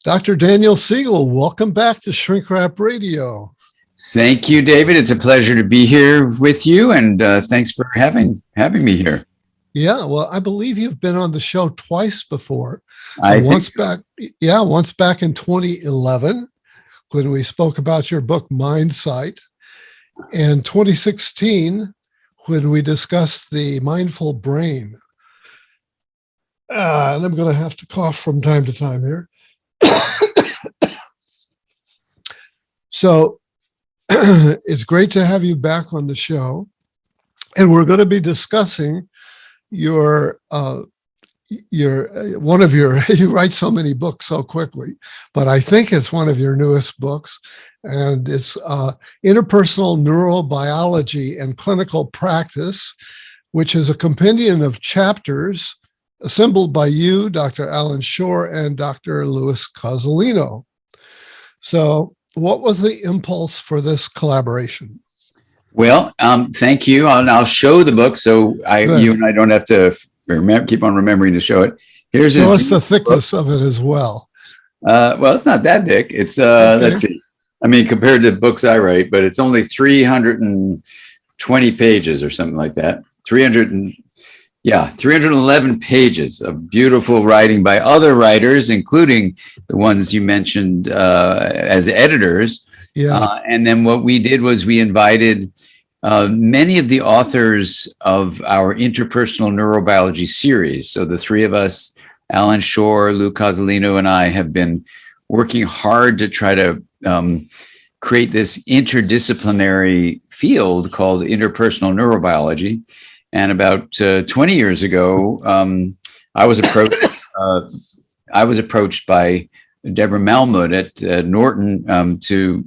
Dr. Daniel Siegel, welcome back to Shrink Wrap Radio. Thank you, David. It's a pleasure to be here with you, and thanks for having me here. Yeah, well, I believe you've been on the show twice before. Once back in 2011 when we spoke about your book Mindsight, and 2016 when we discussed the mindful brain. And I'm going to have to cough from time to time here. So it's great to have you back on the show. And we're going to be discussing you write so many books so quickly, but I think it's one of your newest books, and it's Interpersonal Neurobiology and Clinical Practice, which is a compendium of chapters assembled by you, Dr. Alan Shore, and Dr. Louis Cozolino. So what was the impulse for this collaboration? Well, thank you. I'll show the book so you and I don't have to keep on remembering to show it. Here's the thickness book of it as well. Well, it's not that thick. It's okay. Let's see. I mean, compared to books I write, but it's only 320 pages or something like that. 311 pages of beautiful writing by other writers, including the ones you mentioned as editors. Yeah. And then what we did was we invited many of the authors of our Interpersonal Neurobiology series. So the three of us, Alan Shore, Lou Cozolino, and I have been working hard to try to create this interdisciplinary field called interpersonal neurobiology. And about 20 years ago, I was approached by Deborah Malmode at Norton to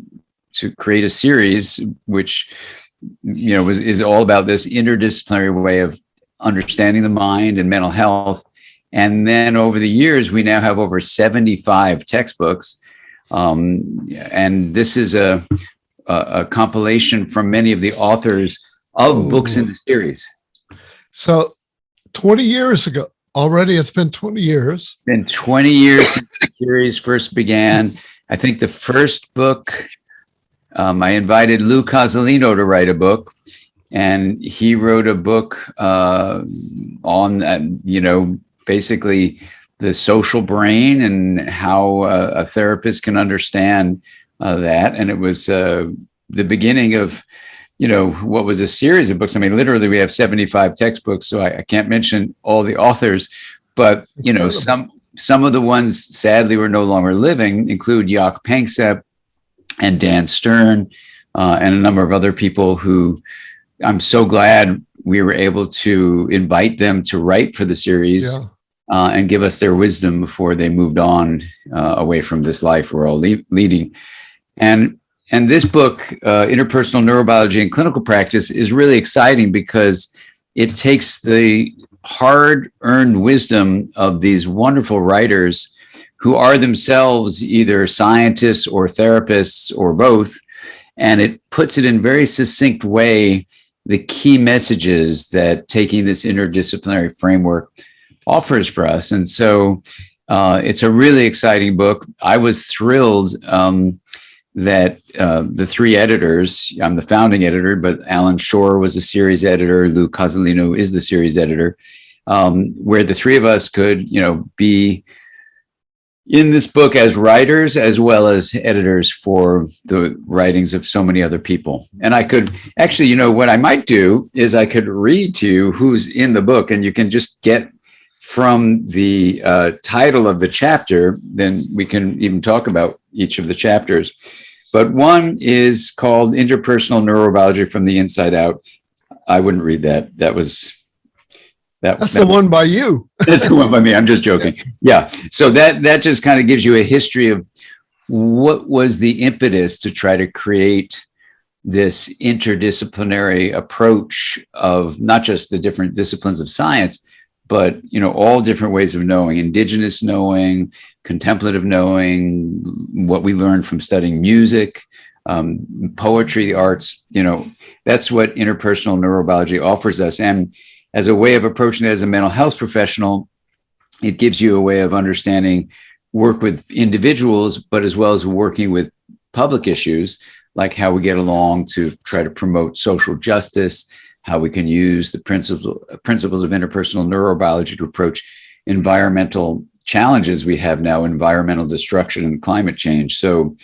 create a series which is all about this interdisciplinary way of understanding the mind and mental health. And then over the years, we now have over 75 textbooks, and this is a compilation from many of the authors of books in the series. So 20 years ago, already it's been 20 years. Been 20 years since the series first began. I think the first book, I invited Lou Cozolino to write a book, and he wrote a book on, basically the social brain and how a therapist can understand that. And it was the beginning of what was a series of books. I mean, literally we have 75 textbooks, so I can't mention all the authors, but, some of the ones sadly were no longer living include Jaak Panksepp and Dan Stern, and a number of other people who I'm so glad we were able to invite them to write for the series and give us their wisdom before they moved on away from this life we're all leading. And this book, Interpersonal Neurobiology and Clinical Practice, is really exciting because it takes the hard-earned wisdom of these wonderful writers who are themselves either scientists or therapists or both, and it puts it in very succinct way, the key messages that taking this interdisciplinary framework offers for us. And so it's a really exciting book. I was thrilled that the three editors, I'm the founding editor, but Alan Shore was the series editor, Lou Cozolino is the series editor, where the three of us could, be in this book as writers as well as editors for the writings of so many other people. And I could actually, what I might do is I could read to you who's in the book, and you can just get from the title of the chapter, then we can even talk about each of the chapters. But one is called Interpersonal Neurobiology from the Inside Out. I wouldn't read that. That's the one by you. That's the one by me. I'm just joking. Yeah. So that just kind of gives you a history of what was the impetus to try to create this interdisciplinary approach of not just the different disciplines of science, but all different ways of knowing, indigenous knowing, contemplative knowing, what we learned from studying music, poetry, the arts. That's what interpersonal neurobiology offers us. And as a way of approaching it as a mental health professional, it gives you a way of understanding work with individuals, but as well as working with public issues, like how we get along to try to promote social justice, how we can use the principles of interpersonal neurobiology to approach environmental challenges we have now, environmental destruction and climate change. So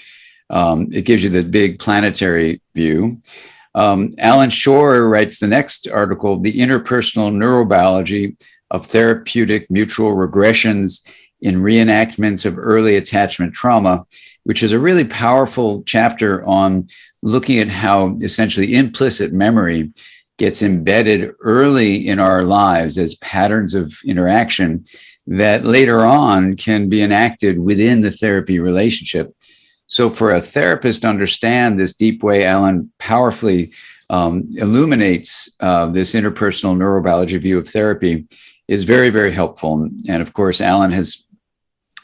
it gives you the big planetary view. Alan Shore writes the next article, The Interpersonal Neurobiology of Therapeutic Mutual Regressions in Reenactments of Early Attachment Trauma, which is a really powerful chapter on looking at how essentially implicit memory gets embedded early in our lives as patterns of interaction that later on can be enacted within the therapy relationship. So for a therapist to understand this deep way, Alan powerfully illuminates this interpersonal neurobiology view of therapy is very, very helpful. And of course, Alan has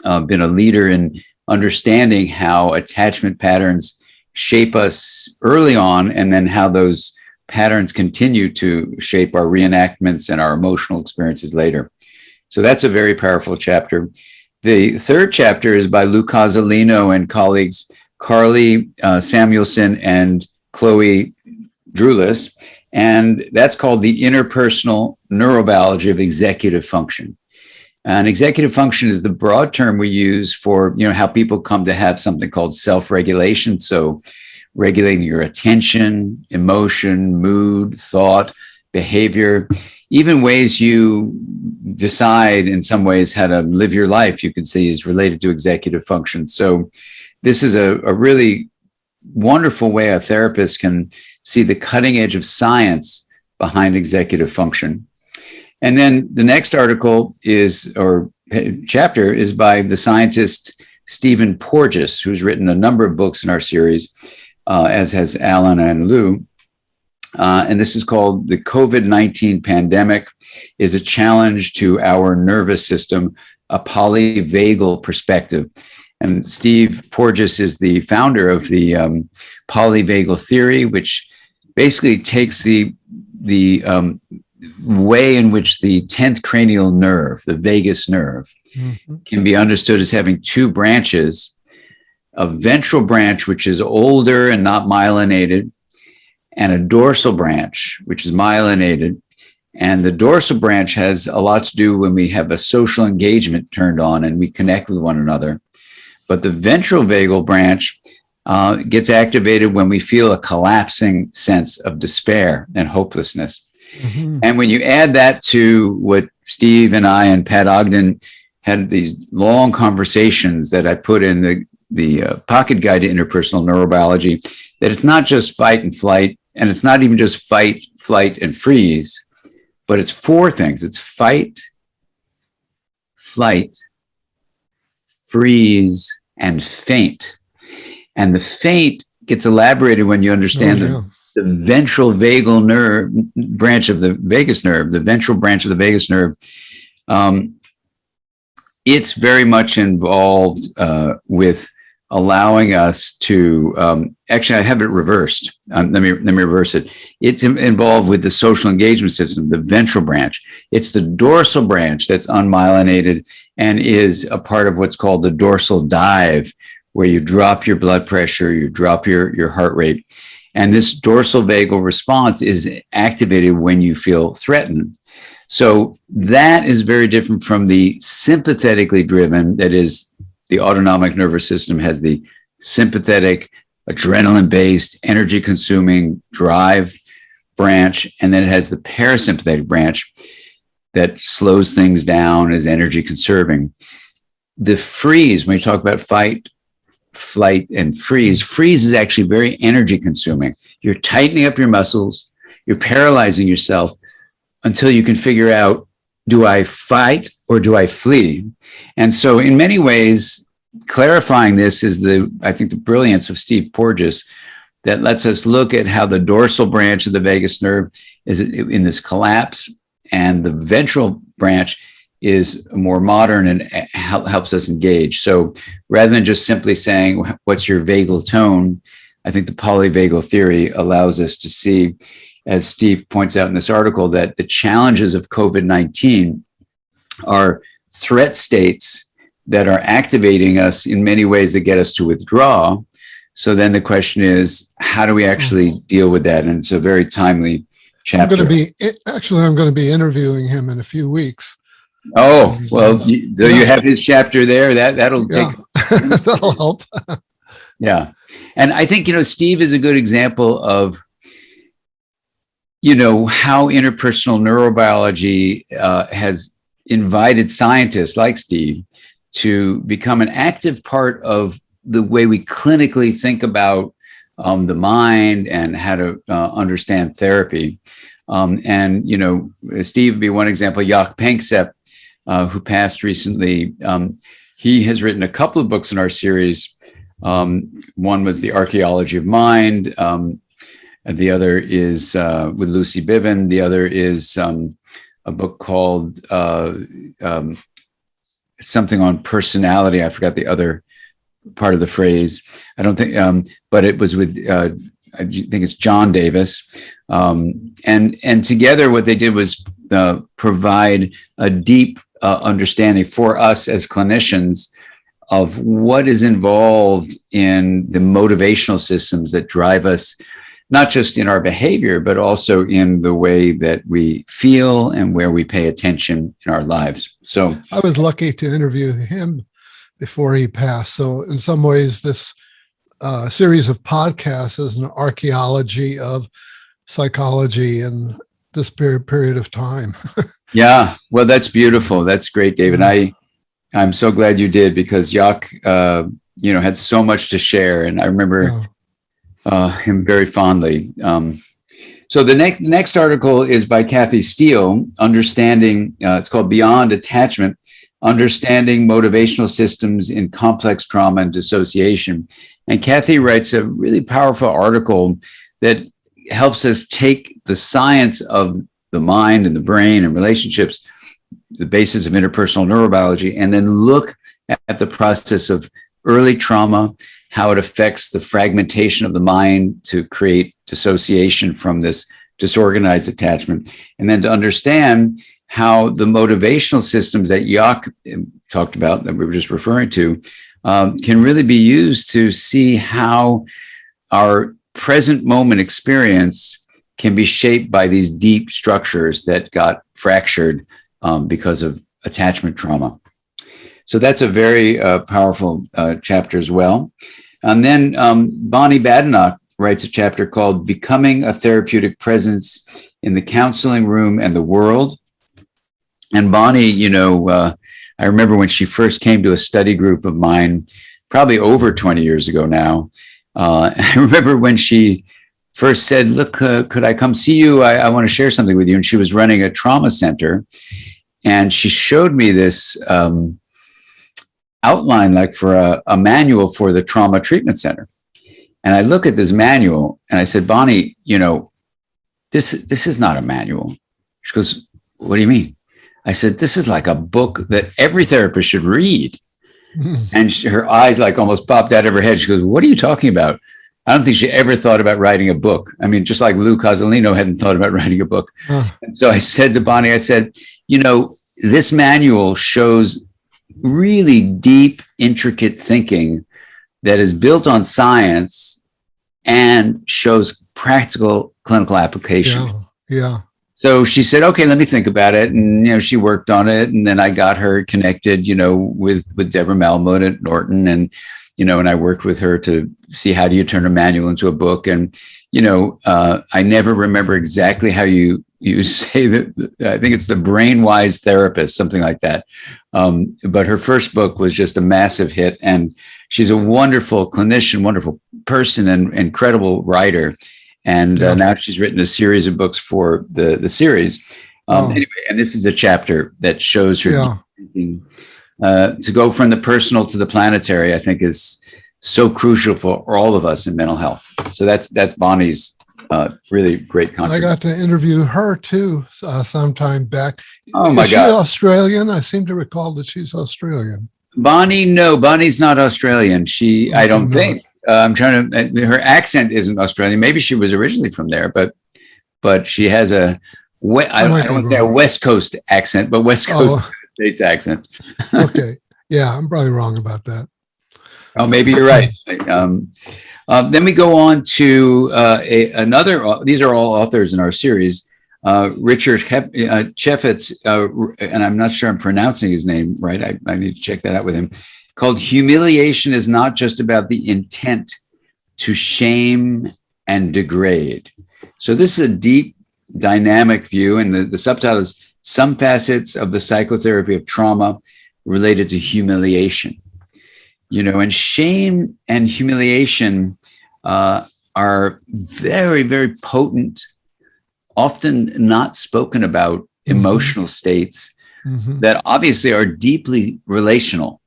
been a leader in understanding how attachment patterns shape us early on, and then how those patterns continue to shape our reenactments and our emotional experiences later. So that's a very powerful chapter. The third chapter is by Lou Cozolino and colleagues Carly Samuelson and Chloe Drulis, and that's called The Interpersonal Neurobiology of Executive Function. And executive function is the broad term we use for, how people come to have something called self-regulation. So regulating your attention, emotion, mood, thought, behavior, even ways you decide in some ways how to live your life, you could see is related to executive function. So this is a really wonderful way a therapist can see the cutting edge of science behind executive function. And then the next article chapter is by the scientist Stephen Porges, who's written a number of books in our series, as has Alan and Lou. And this is called The COVID-19 Pandemic is a Challenge to Our Nervous System, a Polyvagal Perspective. And Steve Porges is the founder of the polyvagal theory, which basically takes the way in which the 10th cranial nerve, the vagus nerve, can be understood as having two branches, a ventral branch, which is older and not myelinated, and a dorsal branch, which is myelinated. And the dorsal branch has a lot to do when we have a social engagement turned on and we connect with one another. But the ventral vagal branch gets activated when we feel a collapsing sense of despair and hopelessness. Mm-hmm. And when you add that to what Steve and I and Pat Ogden had these long conversations that I put in the Pocket Guide to Interpersonal Neurobiology, that it's not just fight and flight, and it's not even just fight, flight, and freeze, but it's four things. It's fight, flight, freeze, and faint. And the faint gets elaborated when you understand the ventral vagal nerve branch of the vagus nerve, the ventral branch of the vagus nerve. It's very much involved with allowing us to, actually, I have it reversed. Let me reverse it. It's involved with the social engagement system, the ventral branch. It's the dorsal branch that's unmyelinated and is a part of what's called the dorsal dive, where you drop your blood pressure, you drop your heart rate. And this dorsal vagal response is activated when you feel threatened. So that is very different from the sympathetically driven, that is, the autonomic nervous system has the sympathetic, adrenaline-based, energy-consuming drive branch, and then it has the parasympathetic branch that slows things down, is energy-conserving. The freeze, when you talk about fight, flight, and freeze is actually very energy-consuming. You're tightening up your muscles, you're paralyzing yourself until you can figure out, do I fight or do I flee? And so in many ways, clarifying this is I think the brilliance of Steve Porges, that lets us look at how the dorsal branch of the vagus nerve is in this collapse, and the ventral branch is more modern and helps us engage. So rather than just simply saying, what's your vagal tone? I think the polyvagal theory allows us to see, as Steve points out in this article, that the challenges of COVID-19 are threat states that are activating us in many ways that get us to withdraw. So then the question is, how do we actually deal with that? And it's a very timely chapter. I'm going to be interviewing him in a few weeks. Oh, well, you have his chapter there. That'll take. That'll help. Yeah. And I think, Steve is a good example of, how interpersonal neurobiology has invited scientists like Steve to become an active part of the way we clinically think about the mind and how to understand therapy. Steve would be one example. Jaak Panksepp, who passed recently, he has written a couple of books in our series. One was The Archaeology of Mind. The other is with Lucy Biven. The other is a book called something on personality. I forgot the other part of the phrase. I don't think, but it was with, I think it's John Davis. And together what they did was provide a deep understanding for us as clinicians of what is involved in the motivational systems that drive us, not just in our behavior, but also in the way that we feel and where we pay attention in our lives. So I was lucky to interview him before he passed. So in some ways, this series of podcasts is an archaeology of psychology in this period of time. Yeah, well, that's beautiful. That's great, David. I'm so glad you did, because Jaak, had so much to share, and I remember him very fondly. So the next article is by Kathy Steele, Understanding. It's called Beyond Attachment: Understanding Motivational Systems in Complex Trauma and Dissociation. And Kathy writes a really powerful article that helps us take the science of the mind and the brain and relationships, the basis of interpersonal neurobiology, and then look at the process of early trauma, how it affects the fragmentation of the mind to create dissociation from this disorganized attachment, and then to understand how the motivational systems that Jaak talked about, that we were just referring to, can really be used to see how our present moment experience can be shaped by these deep structures that got fractured because of attachment trauma. So that's a very powerful chapter as well. And then Bonnie Badenoch writes a chapter called Becoming a Therapeutic Presence in the Counseling Room and the World. And Bonnie, I remember when she first came to a study group of mine, probably over 20 years ago now. I remember when she first said, look, could I come see you? I want to share something with you. And she was running a trauma center. And she showed me this outline, like for a manual for the trauma treatment center. And I look at this manual and I said, Bonnie, this is not a manual. She goes, what do you mean? I said, this is like a book that every therapist should read. And her eyes like almost popped out of her head. She goes, what are you talking about? I don't think she ever thought about writing a book. I mean, just like Lou Cozolino hadn't thought about writing a book. And so I said to Bonnie, I said, this manual shows really deep, intricate thinking that is built on science and shows practical clinical application. Yeah. So she said, okay, let me think about it. And, she worked on it. And then I got her connected, with Deborah Malmode at Norton. And, and I worked with her to see how do you turn a manual into a book. And, I never remember exactly how you say that. I think it's the Brain-Wise Therapist, something like that. But her first book was just a massive hit. And she's a wonderful clinician, wonderful person, and incredible writer. And now she's written a series of books for the series. Anyway, and this is a chapter that shows her thinking. To go from the personal to the planetary, I think, is so crucial for all of us in mental health. So that's Bonnie's really great contribution. I got to interview her too sometime back. Oh my God! Is she Australian? I seem to recall that she's Australian. Bonnie, no, Bonnie's not Australian. I don't think. I'm trying to. Her accent isn't Australian. Maybe she was originally from there, but she has I don't want to say a West Coast accent, but West Coast States accent. Okay. Yeah, I'm probably wrong about that. Oh, maybe you're right. Then we go on to another. These are all authors in our series. Richard Cheffetz, and I'm not sure I'm pronouncing his name right. I need to check that out with him. Called "Humiliation is Not Just About the Intent to Shame and Degrade." So this is a deep, dynamic view, and the subtitle is "Some Facets of the Psychotherapy of Trauma Related to Humiliation." And shame and humiliation are very, very potent, often not spoken about emotional states that obviously are deeply relational,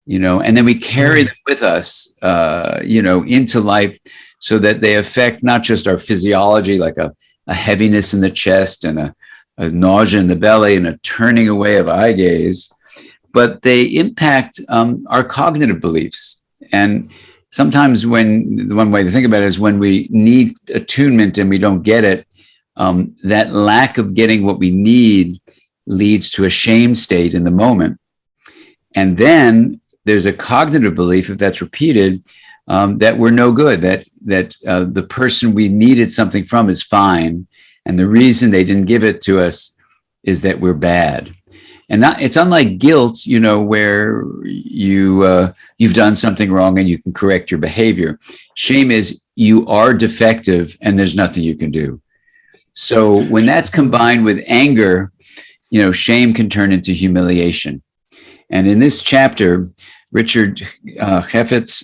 and then we carry them with us, into life so that they affect not just our physiology, like a heaviness in the chest and a nausea in the belly and a turning away of eye gaze, but they impact our cognitive beliefs. And sometimes the one way to think about it is when we need attunement and we don't get it, that lack of getting what we need leads to a shame state in the moment. And then there's a cognitive belief, if that's repeated, that we're no good, that the person we needed something from is fine. And the reason they didn't give it to us is that we're bad. And it's unlike guilt, where you've done something wrong and you can correct your behavior. Shame is you are defective and there's nothing you can do. So when that's combined with anger, shame can turn into humiliation. And in this chapter, Richard Cheffetz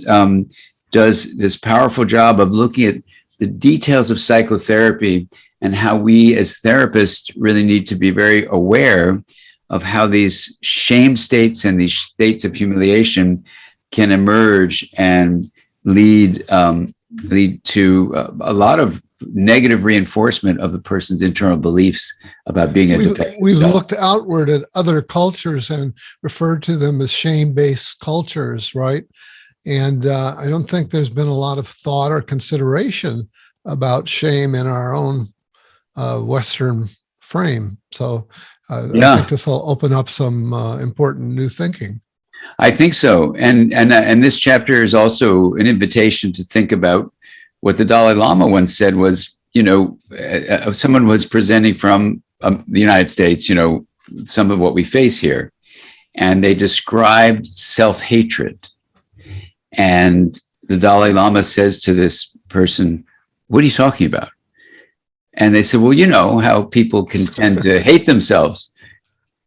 does this powerful job of looking at the details of psychotherapy and how we as therapists really need to be very aware of how these shame states and these states of humiliation can emerge and lead to a lot of negative reinforcement of the person's internal beliefs about being a defective We've self. looked outward at other cultures and referred to them as shame-based cultures, right? And I don't think there's been a lot of thought or consideration about shame in our own Western frame. So I think this will open up some important new thinking. I think so. And this chapter is also an invitation to think about what the Dalai Lama once said was, someone was presenting from the United States, some of what we face here. And they described self-hatred. And the Dalai Lama says to this person, "What are you talking about?" And they said, "Well, you know how people can tend to hate themselves."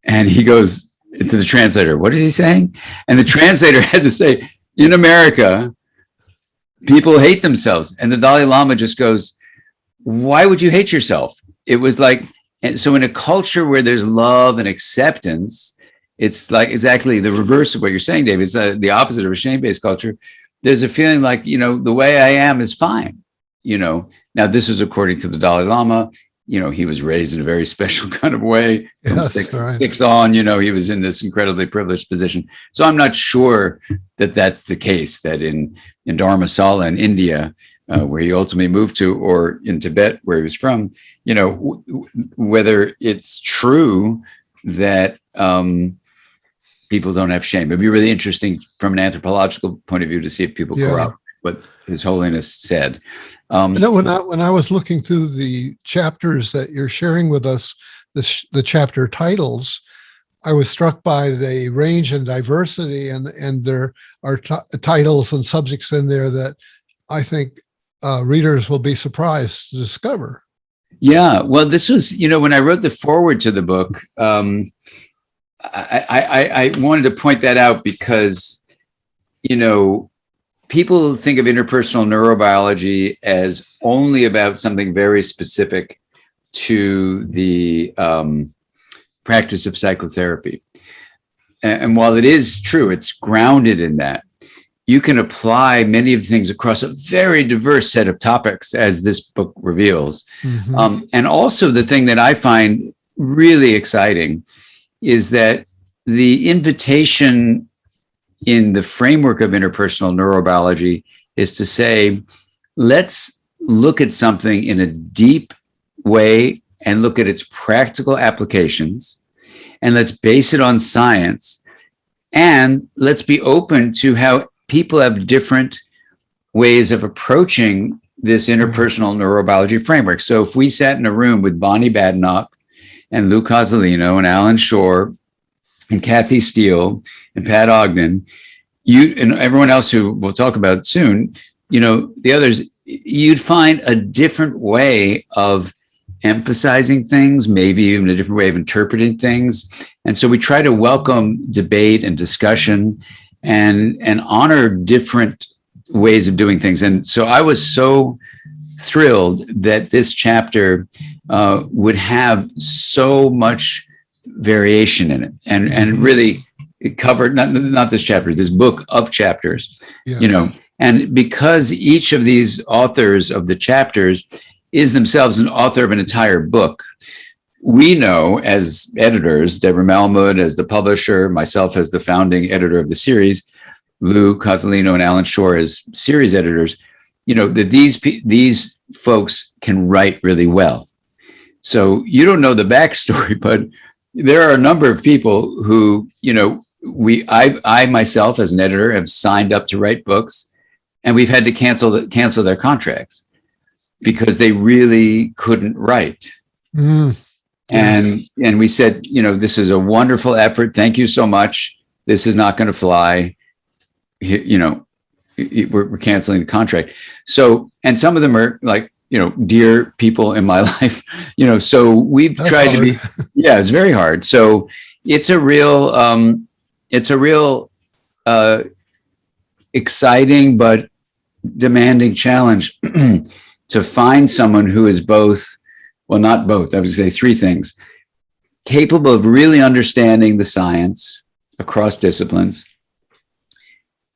And he goes to the translator, "What is he saying?" And the translator had to say, "In America, people hate themselves." And the Dalai Lama just goes, "Why would you hate yourself?" It was like, and so in a culture where there's love and acceptance, it's like exactly the reverse of what you're saying, David. It's the opposite of a shame-based culture. There's a feeling like, the way I am is fine. Now this is according to the Dalai Lama. He was raised in a very special kind of way. From six on, he was in this incredibly privileged position. So I'm not sure that that's the case, that in Dharamsala in India, where he ultimately moved to, or in Tibet, where he was from, whether it's true that people don't have shame. It'd be really interesting from an anthropological point of view to see if people corrupt what His Holiness said. When I was looking through the chapters that you're sharing with us, the chapter titles, I was struck by the range and diversity, and there are titles and subjects in there that I think readers will be surprised to discover. Yeah, well, this was, when I wrote the foreword to the book, I wanted to point that out because, people think of interpersonal neurobiology as only about something very specific to the practice of psychotherapy. And while it is true, it's grounded in that, you can apply many of the things across a very diverse set of topics, as this book reveals. Mm-hmm. And also the thing that I find really exciting is that the invitation in the framework of interpersonal neurobiology is to say, let's look at something in a deep way and look at its practical applications, and let's base it on science, And let's be open to how people have different ways of approaching this interpersonal neurobiology framework. So if we sat in a room with Bonnie Badenoch and Lou Cozolino and Alan Shore and Kathy Steele and Pat Ogden, you and everyone else who we'll talk about soon, the others, you'd find a different way of emphasizing things, maybe even a different way of interpreting things. And so we try to welcome debate and discussion and honor different ways of doing things. And so I was so thrilled that this chapter would have so much variation in it, and really it covered not this chapter, this book of chapters, and because each of these authors of the chapters is themselves an author of an entire book, we know as editors, Deborah Malmode as the publisher, myself as the founding editor of the series, Lou Cozolino and Alan Shore as series editors, that these folks can write really well. So you don't know the backstory, but there are a number of people who, I myself as an editor have signed up to write books, and we've had to cancel their contracts because they really couldn't write. And we said, this is a wonderful effort. Thank you so much. This is not going to fly. We're canceling the contract. So, and some of them are like, dear people in my life, so we've That's tried hard. To be, it's very hard. So it's a real exciting, but demanding challenge to find someone who is both, well, not both, I would say three things: capable of really understanding the science across disciplines,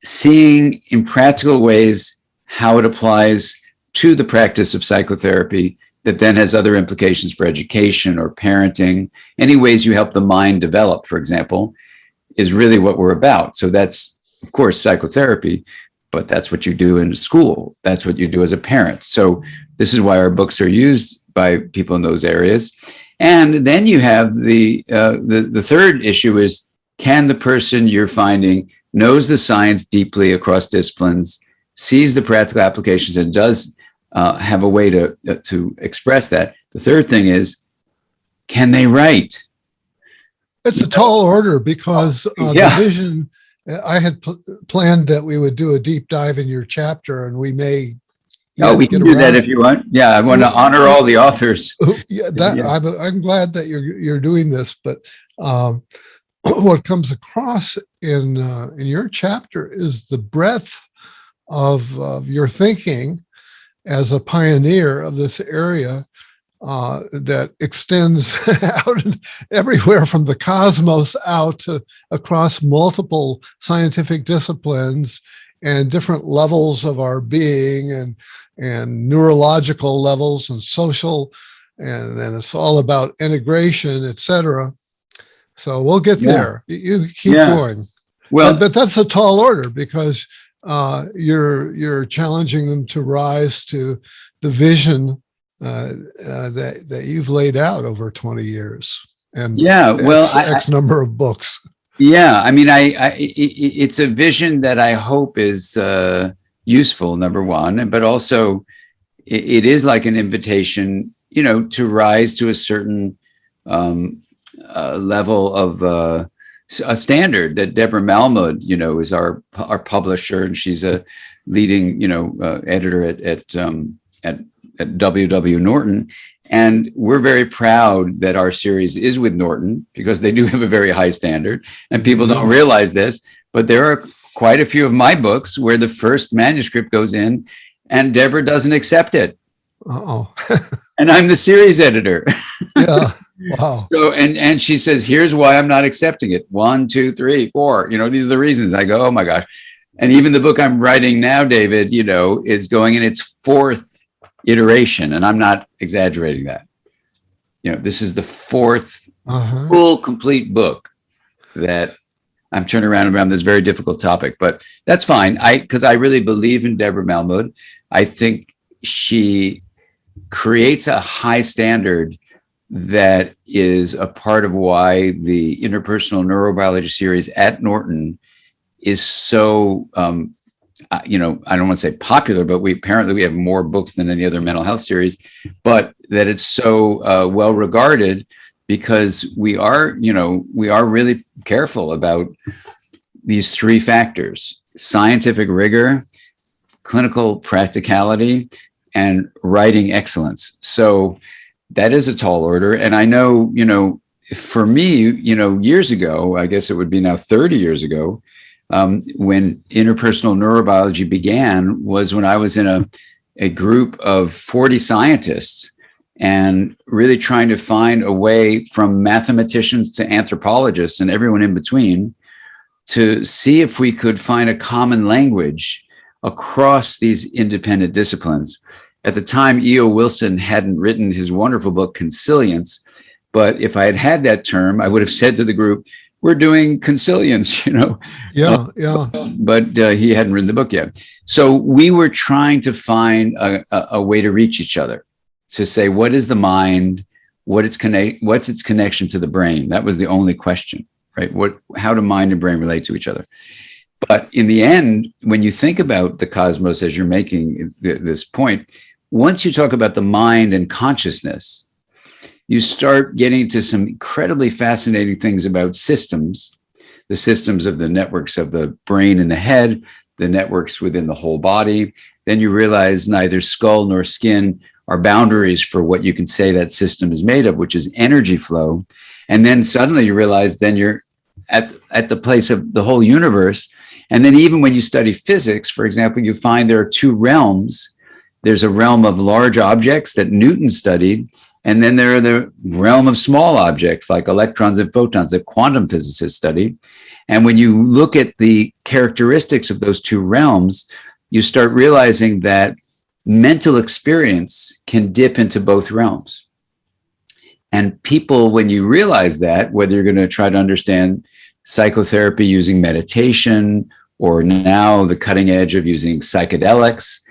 seeing in practical ways how it applies to the practice of psychotherapy that then has other implications for education or parenting. Any ways you help the mind develop, for example, is really what we're about. So that's, of course, psychotherapy, but that's what you do in school. That's what you do as a parent. So this is why our books are used by people in those areas. And then you have the third issue is, can the person you're finding knows the science deeply across disciplines, sees the practical applications, and does have a way to express that. The third thing is, can they write? It's a tall order because the vision, I had planned that we would do a deep dive in your chapter, and we may. We can do that if you want. Yeah, I want to honor all the authors. I'm glad that you're doing this, but what comes across in your chapter is the breadth of your thinking as a pioneer of this area that extends out everywhere from the cosmos out to across multiple scientific disciplines and different levels of our being and neurological levels and social, and it's all about integration, etc. So we'll get there. You keep going. Well, but that's a tall order because you're challenging them to rise to the vision that you've laid out over 20 years and X number of books. Yeah, I mean, it's a vision that I hope is useful, number one, but also it is like an invitation, to rise to a certain level of a standard that Deborah Malmode, is our publisher, and she's a leading, editor at W.W. Norton. And we're very proud that our series is with Norton because they do have a very high standard, and people don't realize this, but there are quite a few of my books where the first manuscript goes in and Deborah doesn't accept it. And I'm the series editor. Yeah. Wow. So, and she says, here's why I'm not accepting it. 1, 2, 3, 4, these are the reasons. I go, oh my gosh. And even the book I'm writing now, David, is going in its fourth iteration. And I'm not exaggerating that. This is the fourth full, complete book that I'm turning around this very difficult topic, but that's fine. Because I really believe in Deborah Malmode. I think she creates a high standard that is a part of why the Interpersonal Neurobiology series at Norton is so, I don't want to say popular, but we have more books than any other mental health series, but that it's so well regarded because we are really careful about these three factors: scientific rigor, clinical practicality, and writing excellence. So that is a tall order. And I know, for me, years ago, I guess it would be now 30 years ago, when interpersonal neurobiology began, was when I was in a group of 40 scientists and really trying to find a way from mathematicians to anthropologists and everyone in between to see if we could find a common language across these independent disciplines. At the time, E.O. Wilson hadn't written his wonderful book, Consilience, but if I had had that term, I would have said to the group, we're doing consilience, Yeah. But he hadn't written the book yet. So we were trying to find a way to reach each other, to say, what is the mind? What's its connection to the brain? That was the only question, right? How do mind and brain relate to each other? But in the end, when you think about the cosmos, as you're making this point, once you talk about the mind and consciousness, you start getting to some incredibly fascinating things about systems, the systems of the networks of the brain and the head, the networks within the whole body. Then you realize neither skull nor skin are boundaries for what you can say that system is made of, which is energy flow. And then suddenly you realize then you're at the place of the whole universe. And then even when you study physics, for example, you find there are two realms. There's a realm of large objects that Newton studied, and then there are the realm of small objects like electrons and photons that quantum physicists study. And when you look at the characteristics of those two realms, you start realizing that mental experience can dip into both realms. And people, when you realize that, whether you're going to try to understand psychotherapy using meditation, or now the cutting edge of using psychedelics,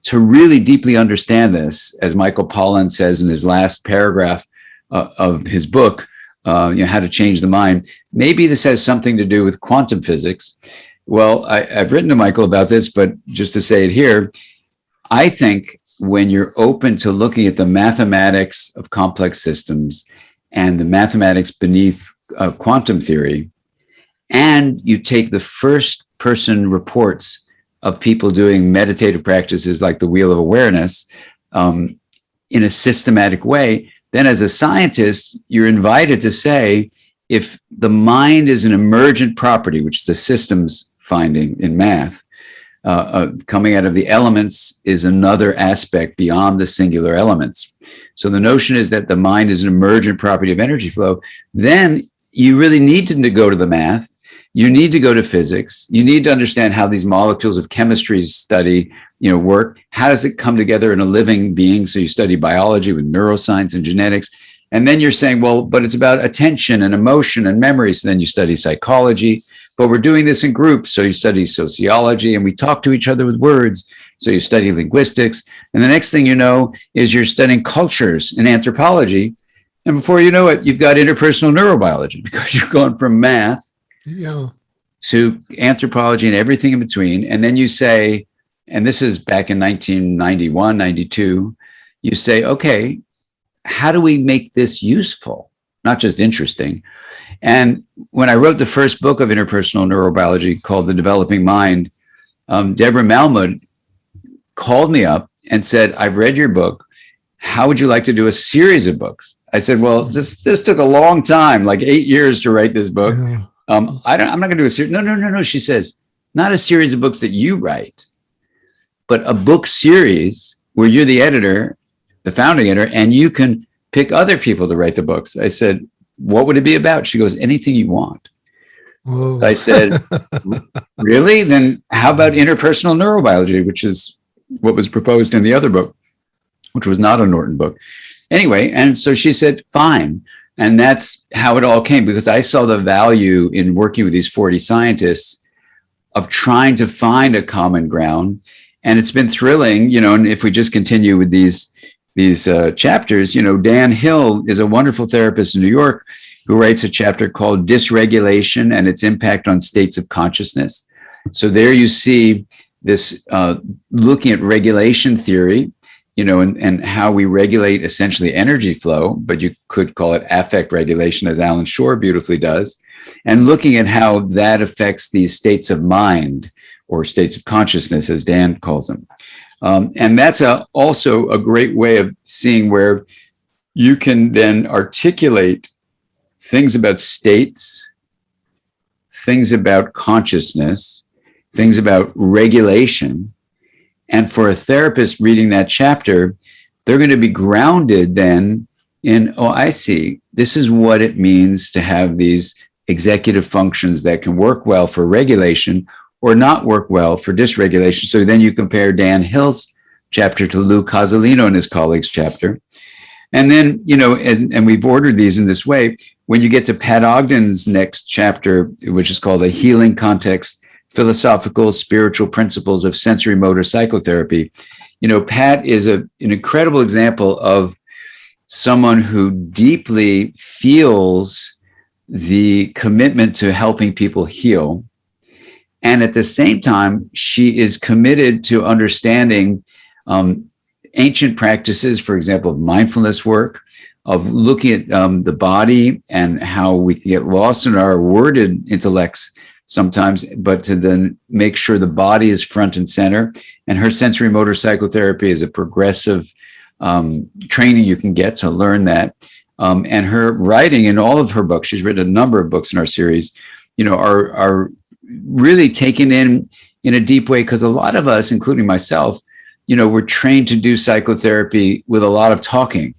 to really deeply understand this, as Michael Pollan says in his last paragraph of his book, How to Change the Mind, maybe this has something to do with quantum physics. Well, I've written to Michael about this, but just to say it here, I think when you're open to looking at the mathematics of complex systems and the mathematics beneath quantum theory, and you take the first person reports of people doing meditative practices like the Wheel of Awareness in a systematic way, then as a scientist, you're invited to say, if the mind is an emergent property, which is the systems finding in math, coming out of the elements is another aspect beyond the singular elements. So the notion is that the mind is an emergent property of energy flow. Then you really need to go to the math. You need to go to physics. You need to understand how these molecules of chemistry study, work. How does it come together in a living being? So you study biology with neuroscience and genetics. And then you're saying, well, but it's about attention and emotion and memory. So then you study psychology. But we're doing this in groups. So you study sociology, and we talk to each other with words. So you study linguistics. And the next thing you know is you're studying cultures and anthropology. And before you know it, you've got interpersonal neurobiology, because you've gone from math to anthropology and everything in between. And then you say, and this is back in 1991, 92, you say, okay, how do we make this useful? Not just interesting. And when I wrote the first book of interpersonal neurobiology called The Developing Mind, Deborah Malmode called me up and said, I've read your book. How would you like to do a series of books? I said, well, this took a long time, like 8 years to write this book. I'm not going to do a series. No. She says, not a series of books that you write, but a book series where you're the editor, the founding editor, and you can pick other people to write the books. I said, what would it be about? She goes, anything you want. Whoa. I said, really? Then how about interpersonal neurobiology, which is what was proposed in the other book, which was not a Norton book. Anyway, and so she said, fine. And that's how it all came, because I saw the value in working with these 40 scientists of trying to find a common ground. And it's been thrilling, and if we just continue with these chapters, Dan Hill is a wonderful therapist in New York who writes a chapter called Dysregulation and its impact on states of consciousness. So there you see this looking at regulation theory, and how we regulate essentially energy flow, but you could call it affect regulation, as Alan Shore beautifully does, and looking at how that affects these states of mind or states of consciousness, as Dan calls them. And that's also a great way of seeing where you can then articulate things about states, things about consciousness, things about regulation. And for a therapist reading that chapter, they're going to be grounded then in, oh, I see, this is what it means to have these executive functions that can work well for regulation or not work well for dysregulation. So then you compare Dan Hill's chapter to Lou Cozolino and his colleagues' chapter. And then, and we've ordered these in this way. When you get to Pat Ogden's next chapter, which is called A Healing Context, Philosophical Spiritual Principles of Sensory Motor Psychotherapy, Pat is an incredible example of someone who deeply feels the commitment to helping people heal. And at the same time, she is committed to understanding ancient practices, for example, of mindfulness work, of looking at the body and how we can get lost in our worded intellects sometimes, but to then make sure the body is front and center. And her sensory motor psychotherapy is a progressive training you can get to learn that. And her writing in all of her books, she's written a number of books in our series, are really taken in a deep way, because a lot of us, including myself, we're trained to do psychotherapy with a lot of talking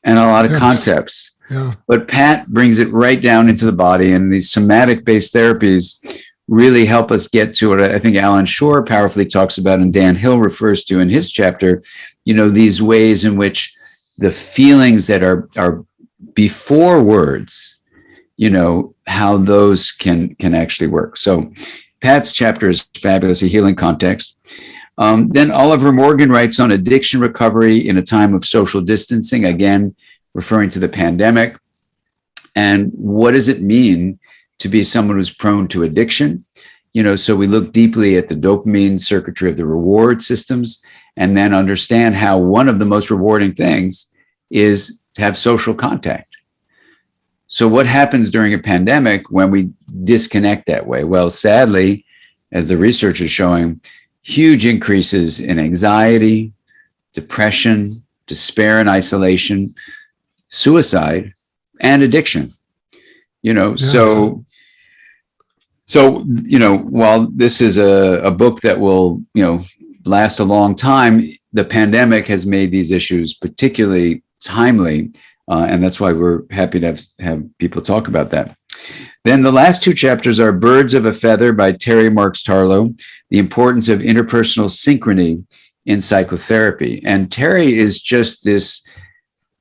and a lot of concepts. Yeah. But Pat brings it right down into the body, and these somatic-based therapies really help us get to what I think Alan Shore powerfully talks about and Dan Hill refers to in his chapter, these ways in which the feelings that are before words, how those can actually work. So Pat's chapter is fabulous, A Healing Context. Then Oliver Morgan writes on addiction recovery in a time of social distancing, again, referring to the pandemic. And what does it mean to be someone who's prone to addiction? So we look deeply at the dopamine circuitry of the reward systems, and then understand how one of the most rewarding things is to have social contact. So what happens during a pandemic when we disconnect that way? Well, sadly, as the research is showing, huge increases in anxiety, depression, despair and isolation, suicide, and addiction. So while this is a book that will, last a long time, the pandemic has made these issues particularly timely. And that's why we're happy to have people talk about that. Then the last two chapters are Birds of a Feather by Terry Marks Tarlow, The Importance of Interpersonal Synchrony in Psychotherapy. And Terry is just this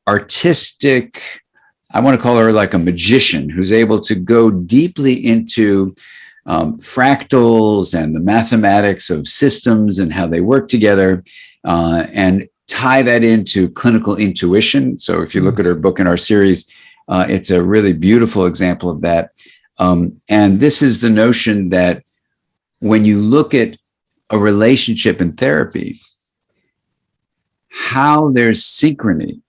artistic, I want to call her like a magician, who's able to go deeply into fractals and the mathematics of systems and how they work together, and tie that into clinical intuition. So if you look at her book in our series, it's a really beautiful example of that. And this is the notion that when you look at a relationship in therapy, how there's synchrony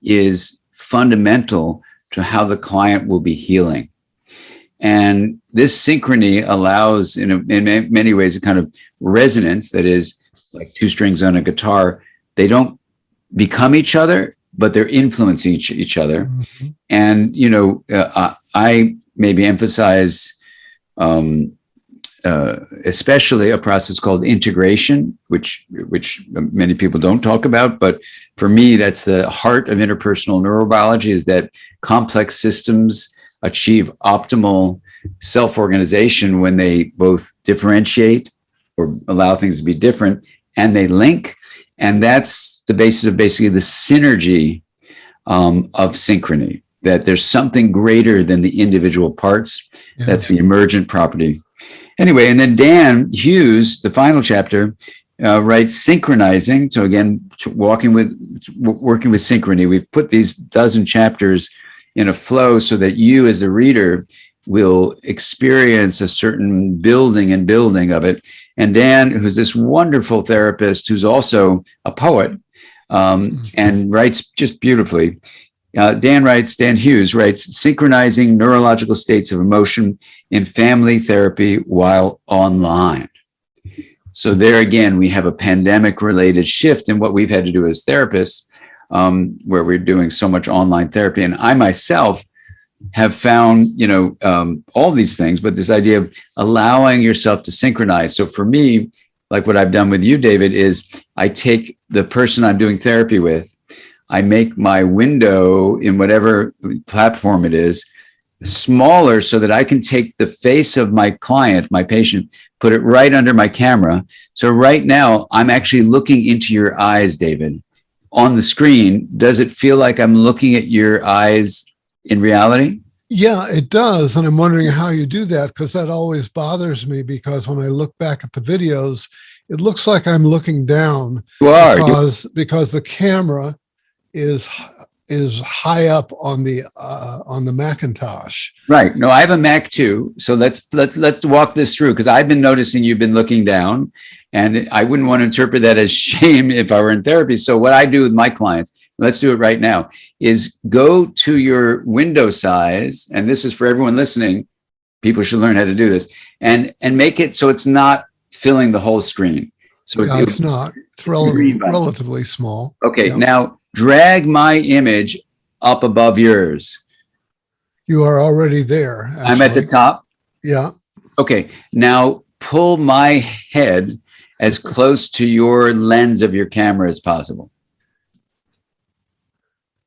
is fundamental to how the client will be healing. And this synchrony allows, in many ways, a kind of resonance that is like two strings on a guitar. They don't become each other, but they're influencing each other. Mm-hmm. And, I maybe emphasize especially a process called integration, which many people don't talk about. But for me, that's the heart of interpersonal neurobiology, is that complex systems achieve optimal self-organization when they both differentiate or allow things to be different, and they link. And that's the basis of basically the synergy of synchrony, that there's something greater than the individual parts. Yeah. That's the emergent property. Anyway, and then Dan Hughes, the final chapter, writes Synchronizing. So again, working with synchrony. We've put these dozen chapters in a flow so that you as the reader will experience a certain building of it. And Dan, who's this wonderful therapist, who's also a poet, and writes just beautifully. Dan Hughes writes, synchronizing neurological states of emotion in family therapy while online. So there again, we have a pandemic related shift in what we've had to do as therapists, where we're doing so much online therapy. And I myself have found, all these things, but this idea of allowing yourself to synchronize. So for me, like what I've done with you, David, is I take the person I'm doing therapy with, I make my window in whatever platform it is smaller so that I can take the face of my client, my patient, put it right under my camera. So right now I'm actually looking into your eyes, David, on the screen. Does it feel like I'm looking at your eyes in reality? Yeah, it does. And I'm wondering how you do that, because that always bothers me, because when I look back at the videos, it looks like I'm looking down because the camera is high up on the Macintosh. Right. No, I have a Mac too. So let's walk this through, because I've been noticing you've been looking down, and I wouldn't want to interpret that as shame if I were in therapy. So what I do with my clients, let's do it right now, is go to your window size, and this is for everyone listening. People should learn how to do this, and make it so it's not filling the whole screen. So yeah, it's not. It's relatively small. Okay, yeah. Now drag my image up above yours. You are already there. Actually. I'm at the top? Yeah. Okay, now pull my head as close to your lens of your camera as possible.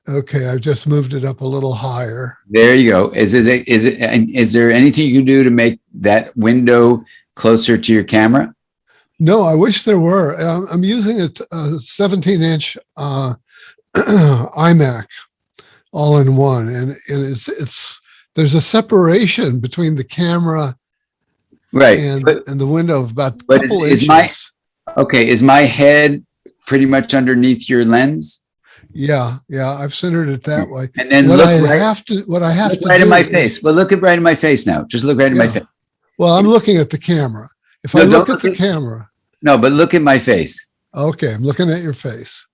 Okay, I've just moved it up a little higher. There you go. Is there anything you can do to make that window closer to your camera? No, I wish there were. I'm using a 17-inch iMac all-in-one, and it's there's a separation between the camera, right, and the window of about a couple inches. Is my head pretty much underneath your lens? Yeah, I've centered it that way. And then what I have to right in my face. Well, look right in my face now. Just look right in my face. Well, I'm looking at the camera. If I look at the camera. No, but look at my face. Okay, I'm looking at your face.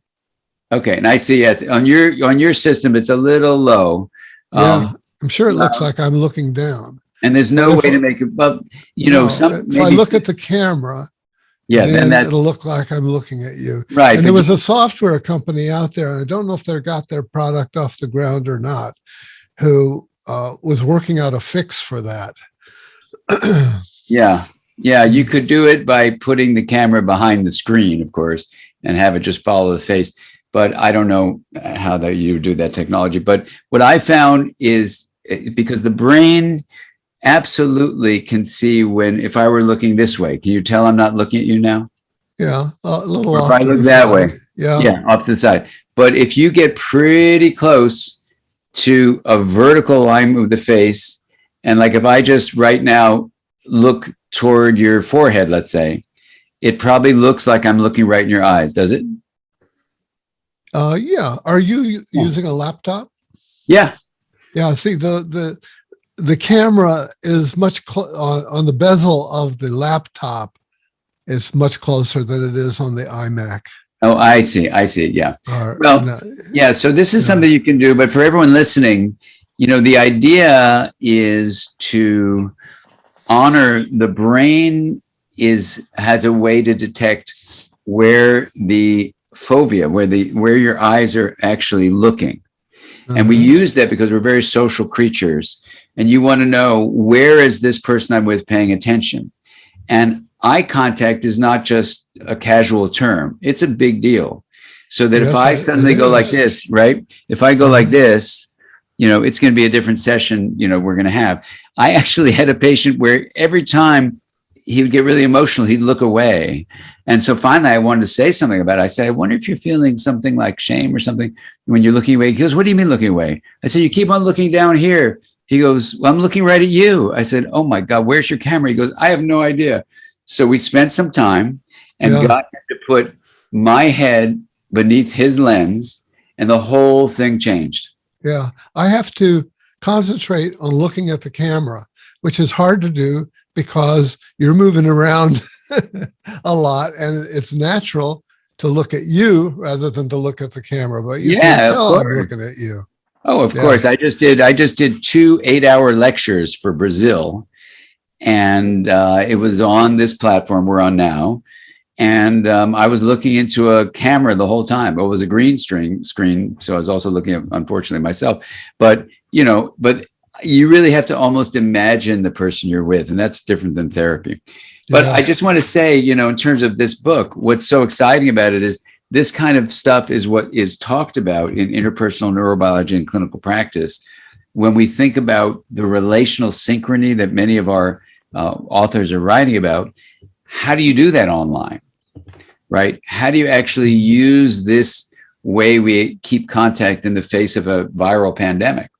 Okay, and I see it on your system. It's a little low. Yeah, I'm sure it looks like I'm looking down. And there's no way to make it. But if I look at the camera, then it'll look like I'm looking at you. Right. And there was a software company out there, and I don't know if they got their product off the ground or not, who was working out a fix for that. Yeah, you could do it by putting the camera behind the screen, of course, and have it just follow the face. But I don't know how that you do that technology. But what I found is, because the brain absolutely can see if I were looking this way. Can you tell I'm not looking at you now? Yeah, a little or off. If I look that way. Yeah, off to the side. But if you get pretty close to a vertical line of the face, and like if I just right now look toward your forehead, let's say, it probably looks like I'm looking right in your eyes. Does it? Yeah. Are you using a laptop? Yeah. Yeah. See, the camera is much on the bezel of the laptop. It's much closer than it is on the iMac. Oh, I see. Yeah. So this is something you can do, but for everyone listening, the idea is to honor the brain has a way to detect where the fovea, where your eyes are actually looking. Mm-hmm. And we use that because we're very social creatures, and you want to know, where is this person I'm with paying attention? And eye contact is not just a casual term. It's a big deal. So that if I suddenly go like this, right? If I go like this, it's going to be a different session, we're going to have. I actually had a patient where every time he would get really emotional, he'd look away. And so finally I wanted to say something about it. I said, I wonder if you're feeling something like shame or something when you're looking away. He goes, what do you mean looking away? I said, you keep on looking down here. He goes, well, I'm looking right at you. I said, oh my God, where's your camera? He goes, I have no idea. So we spent some time and got him to put my head beneath his lens, and the whole thing changed. Yeah. I have to concentrate on looking at the camera, which is hard to do because you're moving around a lot, and it's natural to look at you rather than to look at the camera, but you can tell I'm looking at you. Oh, of course. I just did 2 8-hour lectures for Brazil, and it was on this platform we're on now. And I was looking into a camera the whole time. It was a green screen, so I was also looking at, unfortunately, myself. But you really have to almost imagine the person you're with, and that's different than therapy. But I just want to say, in terms of this book, what's so exciting about it is this kind of stuff is what is talked about in interpersonal neurobiology and clinical practice. When we think about the relational synchrony that many of our authors are writing about, how do you do that online, right? How do you actually use this way we keep contact in the face of a viral pandemic?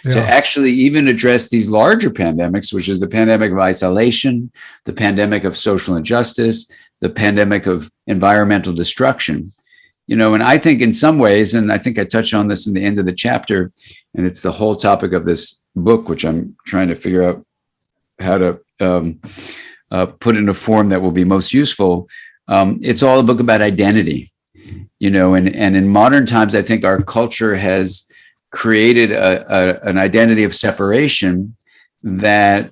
To actually even address these larger pandemics, which is the pandemic of isolation, the pandemic of social injustice, the pandemic of environmental destruction. And I think in some ways, and I think I touched on this in the end of the chapter, and it's the whole topic of this book, which I'm trying to figure out how to put in a form that will be most useful. It's all a book about identity, and in modern times, I think our culture has created an identity of separation that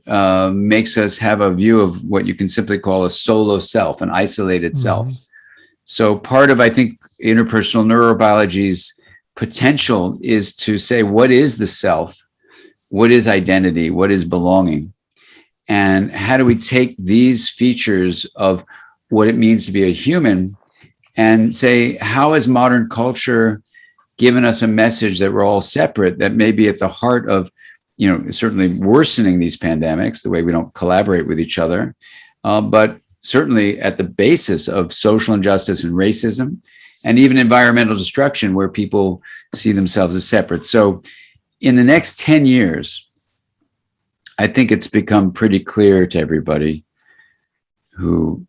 makes us have a view of what you can simply call a solo self, an isolated self. So part of, I think, interpersonal neurobiology's potential is to say, what is the self? What is identity? What is belonging? And how do we take these features of what it means to be a human and say, how has modern culture given us a message that we're all separate, that may be at the heart of, certainly worsening these pandemics, the way we don't collaborate with each other, but certainly at the basis of social injustice and racism, and even environmental destruction, where people see themselves as separate. So in the next 10 years, I think it's become pretty clear to everybody who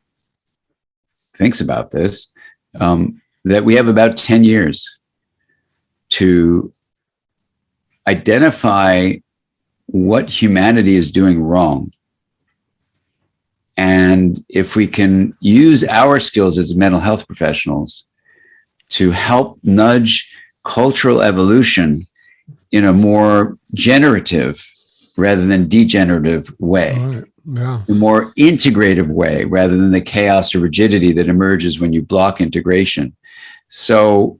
thinks about this, that we have about 10 years to identify what humanity is doing wrong. And if we can use our skills as mental health professionals to help nudge cultural evolution in a more generative rather than degenerative way, a more integrative way rather than the chaos or rigidity that emerges when you block integration. So,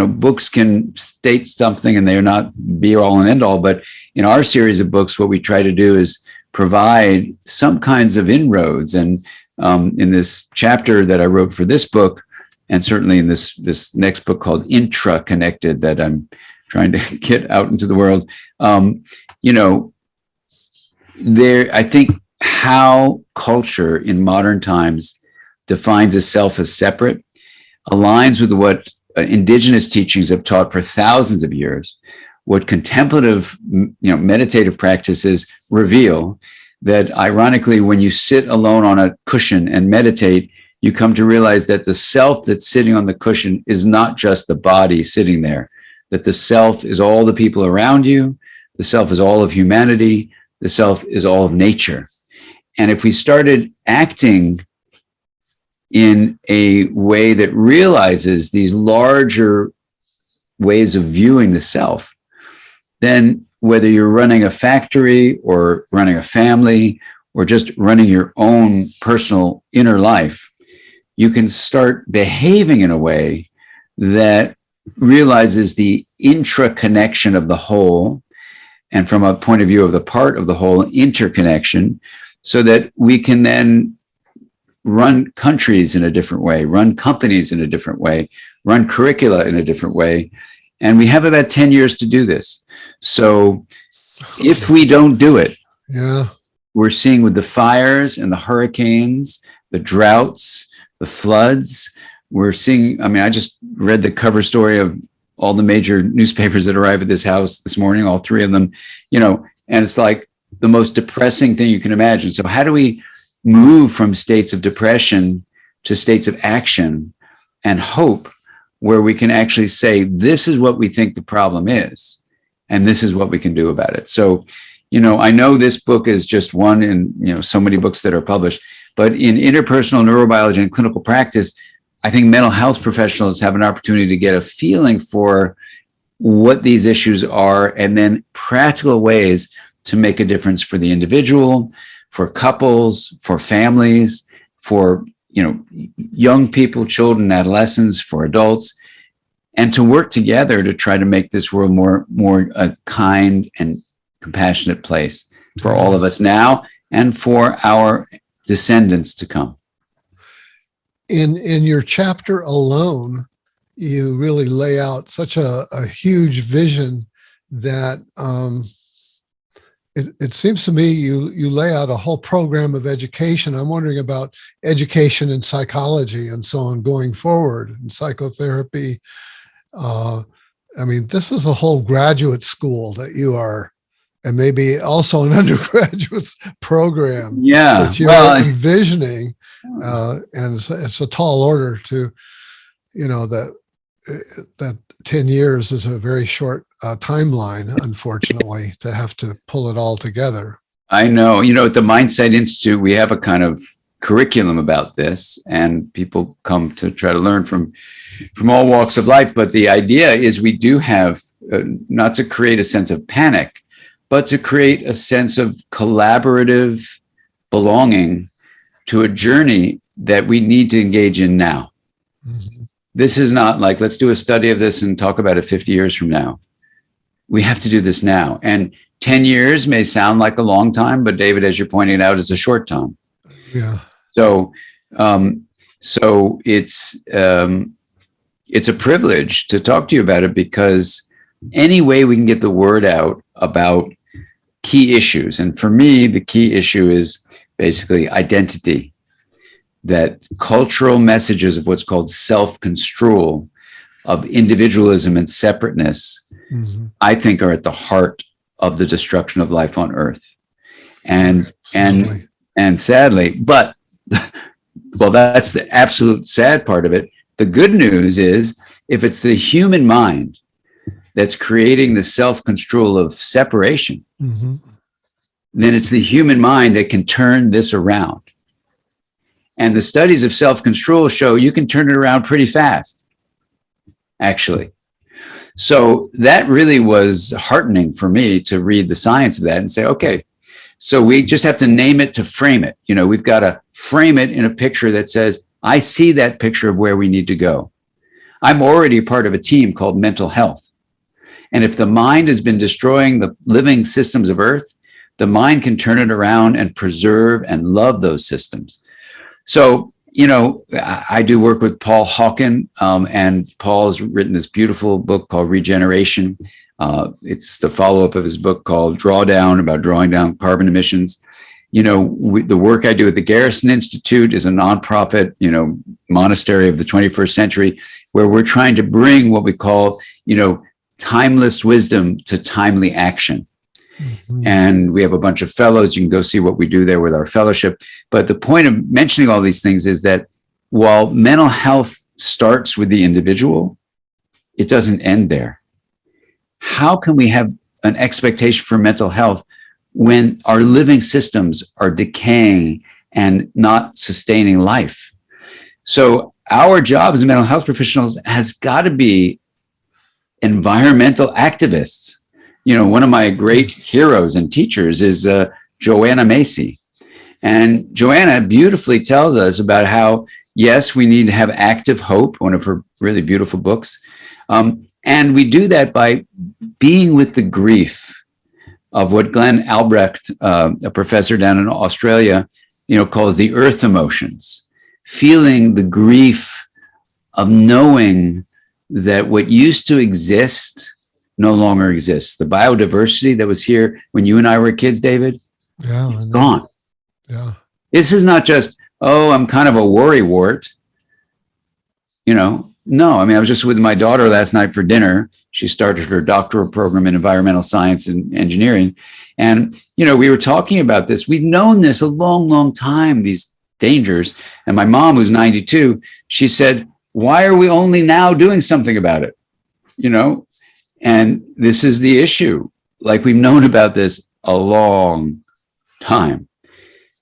books can state something and they're not be all and end all, but in our series of books, what we try to do is provide some kinds of inroads. And in this chapter that I wrote for this book, and certainly in this next book called Intra-Connected that I'm trying to get out into the world, I think how culture in modern times defines itself as separate aligns with what indigenous teachings have taught for thousands of years, what contemplative, meditative practices reveal, that ironically, when you sit alone on a cushion and meditate, you come to realize that the self that's sitting on the cushion is not just the body sitting there, that the self is all the people around you, the self is all of humanity, the self is all of nature. And if we started acting in a way that realizes these larger ways of viewing the self, then whether you're running a factory or running a family or just running your own personal inner life, you can start behaving in a way that realizes the intra-connection of the whole, and from a point of view of the part of the whole, interconnection, so that we can then run countries in a different way, run companies in a different way, run curricula in a different way. And we have about 10 years to do this. So if we don't do it, we're seeing with the fires and the hurricanes, the droughts, the floods, we're seeing, I just read the cover story of all the major newspapers that arrived at this house this morning, all three of them, and it's like the most depressing thing you can imagine. So how do we move from states of depression to states of action and hope where we can actually say, this is what we think the problem is, and this is what we can do about it. So, I know this book is just one in, so many books that are published, but in interpersonal neurobiology and clinical practice, I think mental health professionals have an opportunity to get a feeling for what these issues are, and then practical ways to make a difference for the individual, for couples, for families, for young people, children, adolescents, for adults, and to work together to try to make this world more a kind and compassionate place for all of us now and for our descendants to come. In your chapter alone, you really lay out such a huge vision that it seems to me you lay out a whole program of education. I'm wondering about education in psychology and so on going forward, and psychotherapy. This is a whole graduate school that you are, and maybe also an undergraduate program that you're envisioning. And it's a tall order to, that 10 years is a very short timeline, unfortunately, to have to pull it all together. I know. At the Mindsight Institute, we have a kind of curriculum about this, and people come to try to learn from all walks of life. But the idea is we do have, not to create a sense of panic, but to create a sense of collaborative belonging to a journey that we need to engage in now. Mm-hmm. This is not like, let's do a study of this and talk about it 50 years from now. We have to do this now. And 10 years may sound like a long time, but David, as you're pointing out, is a short time. Yeah. So it's a privilege to talk to you about it, because any way we can get the word out about key issues. And for me, the key issue is basically identity. That cultural messages of what's called self-construal, of individualism and separateness, mm-hmm. I think are at the heart of the destruction of life on Earth. And sadly, but well, that's the absolute sad part of it. The good news is, if it's the human mind that's creating the self-construal of separation, mm-hmm. then it's the human mind that can turn this around. And the studies of self-control show you can turn it around pretty fast, actually. So that really was heartening for me to read the science of that and say, okay, so we just have to name it to frame it. We've got to frame it in a picture that says, I see that picture of where we need to go. I'm already part of a team called mental health. And if the mind has been destroying the living systems of Earth, the mind can turn it around and preserve and love those systems. So, I do work with Paul Hawken, and Paul's written this beautiful book called Regeneration. It's the follow-up of his book called Drawdown, about drawing down carbon emissions. The work I do at the Garrison Institute is a nonprofit, monastery of the 21st century, where we're trying to bring what we call, timeless wisdom to timely action. Mm-hmm. And we have a bunch of fellows. You can go see what we do there with our fellowship. But the point of mentioning all these things is that while mental health starts with the individual, it doesn't end there. How can we have an expectation for mental health when our living systems are decaying and not sustaining life? So our job as mental health professionals has got to be environmental activists. One of my great heroes and teachers is Joanna Macy. And Joanna beautifully tells us about how, yes, we need to have active hope, one of her really beautiful books. And we do that by being with the grief of what Glenn Albrecht, a professor down in Australia, calls the earth emotions. Feeling the grief of knowing that what used to exist no longer exists. The biodiversity that was here when you and I were kids, David, it's gone. Yeah. This is not just, I'm kind of a worrywart. No, I was just with my daughter last night for dinner. She started her doctoral program in environmental science and engineering. And, we were talking about this. We've known this a long, long time, these dangers. And my mom, who's 92, she said, why are we only now doing something about it? You know, and this is the issue. Like, we've known about this a long time.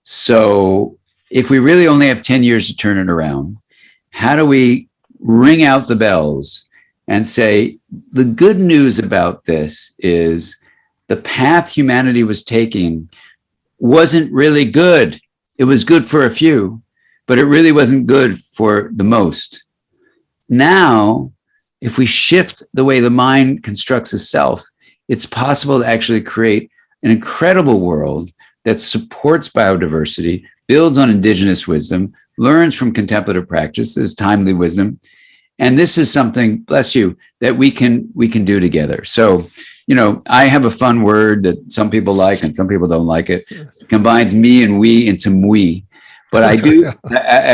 So if we really only have 10 years to turn it around, how do we ring out the bells and say, the good news about this is the path humanity was taking wasn't really good. It was good for a few, but it really wasn't good for the most. Now, if we shift the way the mind constructs itself, it's possible to actually create an incredible world that supports biodiversity, builds on indigenous wisdom, learns from contemplative practices, timely wisdom. And this is something, bless you, that we can do together. So, you know, I have a fun word that some people like and some people don't like it. It combines me and we into mui. But I do,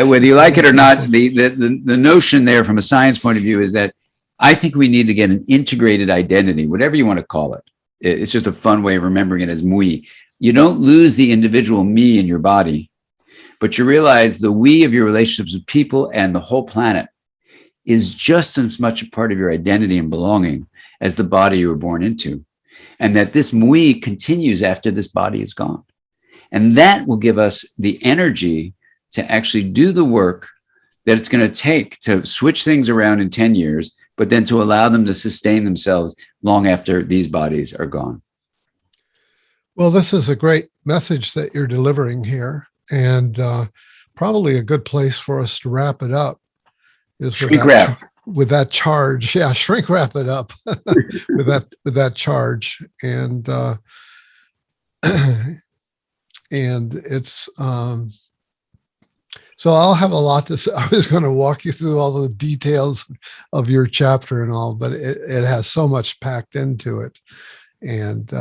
whether you like it or not, the notion there from a science point of view is that I think we need to get an integrated identity, whatever you want to call it. It's just a fun way of remembering it as mui. You don't lose the individual me in your body, but you realize the we of your relationships with people and the whole planet is just as much a part of your identity and belonging as the body you were born into. And that this mui continues after this body is gone. And that will give us the energy to actually do the work that it's going to take to switch things around in 10 years, but then to allow them to sustain themselves long after these bodies are gone. Well, this is a great message that you're delivering here, and probably a good place for us to wrap it up is with that charge. Yeah, shrink wrap it up with that charge, and it's so I'll have a lot to say. I was going to walk you through all the details of your chapter and all, but it has so much packed into it, and.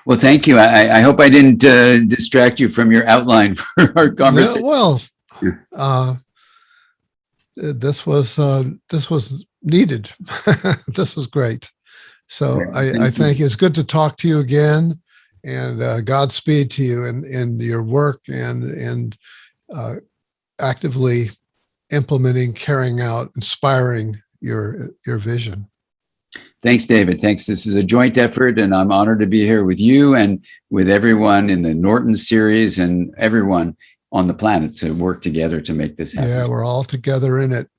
Well, thank you. I hope I didn't distract you from your outline for our conversation. Well, this was needed. This was great. So I think it's good to talk to you again, and Godspeed to you in your work and actively implementing, carrying out, inspiring your vision. Thanks, David. Thanks. This is a joint effort, and I'm honored to be here with you and with everyone in the Norton series and everyone on the planet to work together to make this happen. Yeah, we're all together in it.